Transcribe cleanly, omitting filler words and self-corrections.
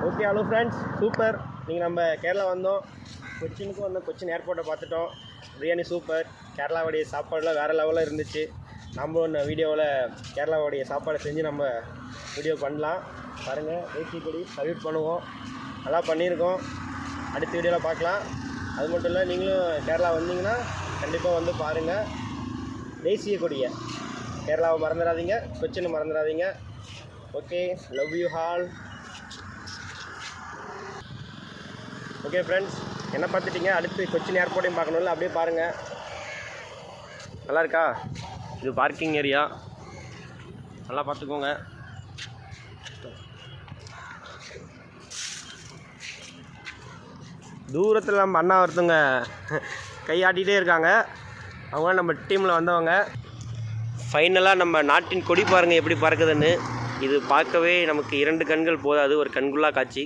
Okay hello friends, super. நீங்கள் நம்ம கேரளா வந்தோம், கொச்சினுக்கும் வந்தோம். கொச்சின் ஏர்போர்ட்டை பார்த்துட்டோம். பிரியாணி சூப்பர். கேரளாவுடைய சாப்பாடுலாம் வேறு லெவலில் இருந்துச்சு. நம்ம ஒன்று வீடியோவில் கேரளாவுடைய சாப்பாடை செஞ்சு நம்ம வீடியோ பண்ணலாம். பாருங்கள், தேசிய கொடி சல்யூட் பண்ணுவோம். நல்லா பண்ணியிருக்கோம். அடுத்த வீடியோவில் பார்க்கலாம். அது மட்டும் இல்லை, நீங்களும் கேரளா வந்தீங்கன்னா கண்டிப்பாக வந்து பாருங்கள். தேசிய கொடியை கேரளாவை மறந்துடாதீங்க, கொச்சினை மறந்துடாதீங்க. Okay, love you all. Okay friends, என்ன பார்த்துட்டிங்க, அடுத்து கொச்சின் ஏர்போர்ட்டையும் பார்க்கணும்ல, அப்படியே பாருங்கள். நல்லா இருக்கா? இது பார்க்கிங் ஏரியா, நல்லா பார்த்துக்கோங்க. தூரத்தில் நம்ம அண்ணா ஒருத்தவங்க கையாட்டிகிட்டே இருக்காங்க. அவங்க நம்ம டீமில் வந்தவங்க. ஃபைனலாக நம்ம நாட்டின் கொடி பாருங்கள் எப்படி பறக்குதுன்னு. இது பார்க்கவே நமக்கு 2 கண்கள் போதாது, ஒரு கண்குள்ளா காட்சி.